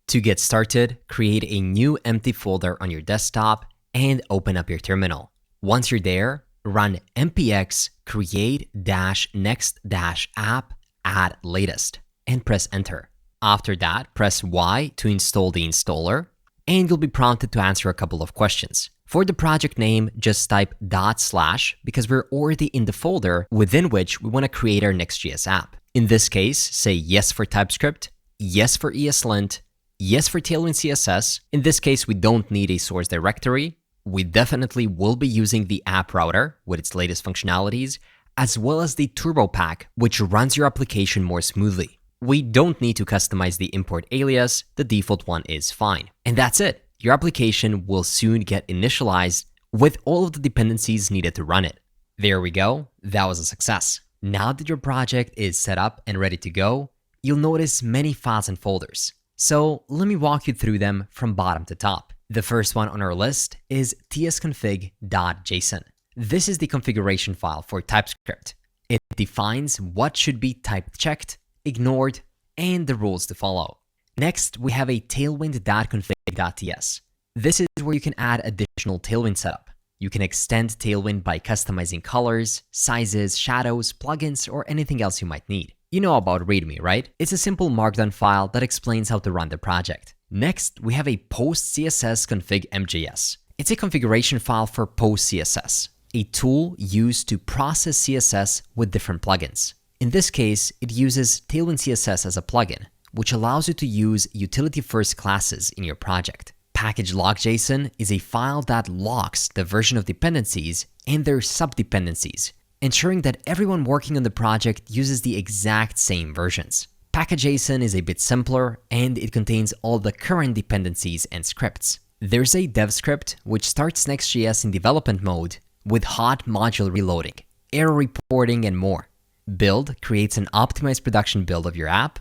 To get started, create a new empty folder on your desktop and open up your terminal. Once you're there, run npx create-next-app add latest and press enter. After that, press Y to install the installer, and you'll be prompted to answer a couple of questions. For the project name, just type // because we're already in the folder within which we want to create our Next.js app. In this case, say yes for TypeScript, yes for ESLint, yes for Tailwind CSS. In this case, we don't need a source directory. We definitely will be using the app router with its latest functionalities, as well as the turbo pack, which runs your application more smoothly. We don't need to customize the import alias, the default one is fine. And that's it. Your application will soon get initialized with all of the dependencies needed to run it. There we go, that was a success. Now that your project is set up and ready to go, you'll notice many files and folders. So let me walk you through them from bottom to top. The first one on our list is tsconfig.json. This is the configuration file for TypeScript. It defines what should be type checked, ignored, and the rules to follow. Next, we have a tailwind.config.ts. This is where you can add additional Tailwind setup. You can extend Tailwind by customizing colors, sizes, shadows, plugins, or anything else you might need. You know about README, right? It's a simple markdown file that explains how to run the project. Next, we have a post-CSS config.mjs. It's a configuration file for post-CSS, a tool used to process CSS with different plugins. In this case, it uses Tailwind CSS as a plugin, which allows you to use utility-first classes in your project. Package log.json is a file that logs the version of dependencies and their sub-dependencies, ensuring that everyone working on the project uses the exact same versions. Package.json is a bit simpler, and it contains all the current dependencies and scripts. There's a dev script which starts Next.js in development mode with hot module reloading, error reporting, and more. Build creates an optimized production build of your app.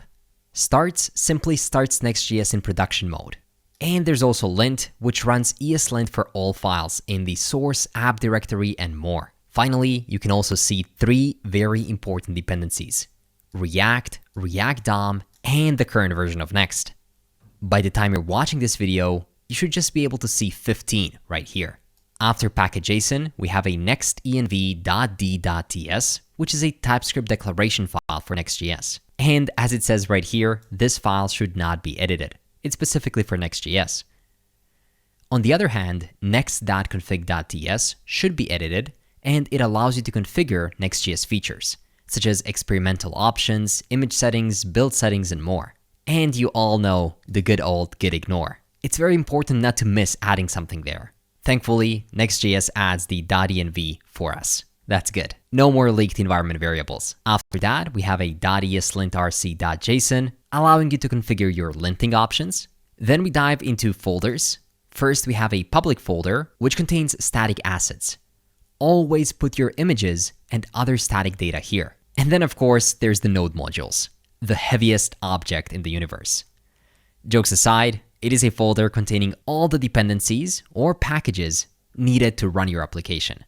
Starts simply starts Next.js in production mode. And there's also lint, which runs ESLint for all files in the source app directory and more. Finally, you can also see 3 very important dependencies: React, React DOM, and the current version of Next. By the time you're watching this video, you should just be able to see 15 right here. After package.json, we have a nextenv.d.ts, which is a TypeScript declaration file for Next.js. And as it says right here, this file should not be edited. It's specifically for Next.js. On the other hand, next.config.ts should be edited, and it allows you to configure Next.js features, such as experimental options, image settings, build settings, and more. And you all know the good old git ignore. It's very important not to miss adding something there. Thankfully, Next.js adds the .env for us. That's good. No more leaked environment variables. After that, we have a .eslintrc.json, allowing you to configure your linting options. Then we dive into folders. First, we have a public folder, which contains static assets. Always put your images and other static data here. And then, of course, there's the node modules, the heaviest object in the universe. Jokes aside, it is a folder containing all the dependencies or packages needed to run your application.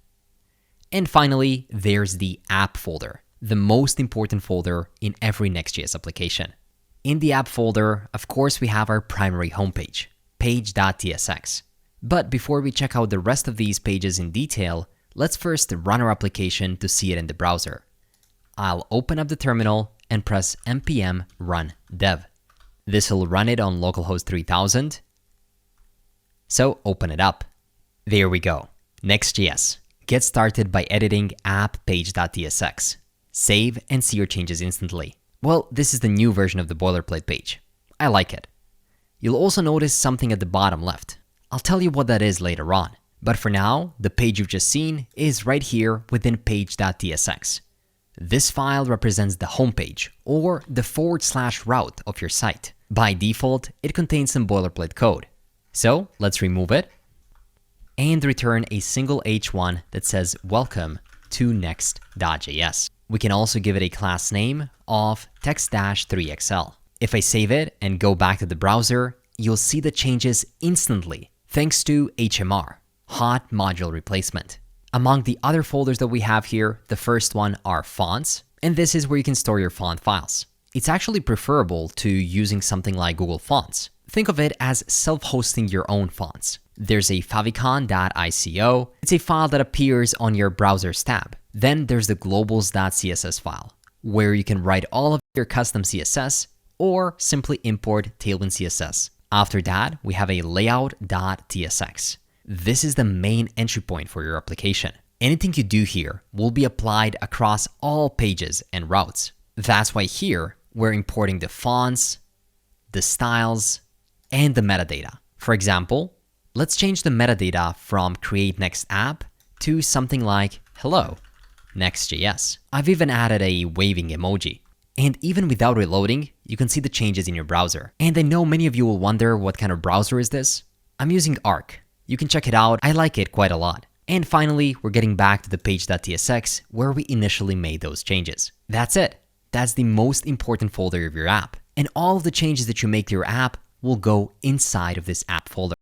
And finally, there's the app folder, the most important folder in every Next.js application. In the app folder, of course, we have our primary homepage, page.tsx. But before we check out the rest of these pages in detail, let's first run our application to see it in the browser. I'll open up the terminal and press npm run dev. This will run it on localhost 3000. So open it up. There we go. Next.js. Get started by editing app page.tsx. Save and see your changes instantly. Well, this is the new version of the boilerplate page. I like it. You'll also notice something at the bottom left. I'll tell you what that is later on. But for now, the page you've just seen is right here within page.tsx. This file represents the homepage or the / route of your site. By default, it contains some boilerplate code. So let's remove it and return a single H1 that says welcome to Next.js. We can also give it a class name of text-3xl. If I save it and go back to the browser, you'll see the changes instantly thanks to HMR, Hot Module Replacement. Among the other folders that we have here, the first one are fonts, and this is where you can store your font files. It's actually preferable to using something like Google Fonts. Think of it as self-hosting your own fonts. There's a favicon.ico. It's a file that appears on your browser's tab. Then there's the globals.css file, where you can write all of your custom CSS or simply import Tailwind CSS. After that, we have a layout.tsx. This is the main entry point for your application. Anything you do here will be applied across all pages and routes. That's why here we're importing the fonts, the styles, and the metadata. For example, let's change the metadata from create next app to something like hello, Next.js. I've even added a waving emoji. And even without reloading, you can see the changes in your browser. And I know many of you will wonder what kind of browser is this? I'm using Arc. You can check it out. I like it quite a lot. And finally, we're getting back to the page.tsx where we initially made those changes. That's it. That's the most important folder of your app. And all of the changes that you make to your app will go inside of this app folder.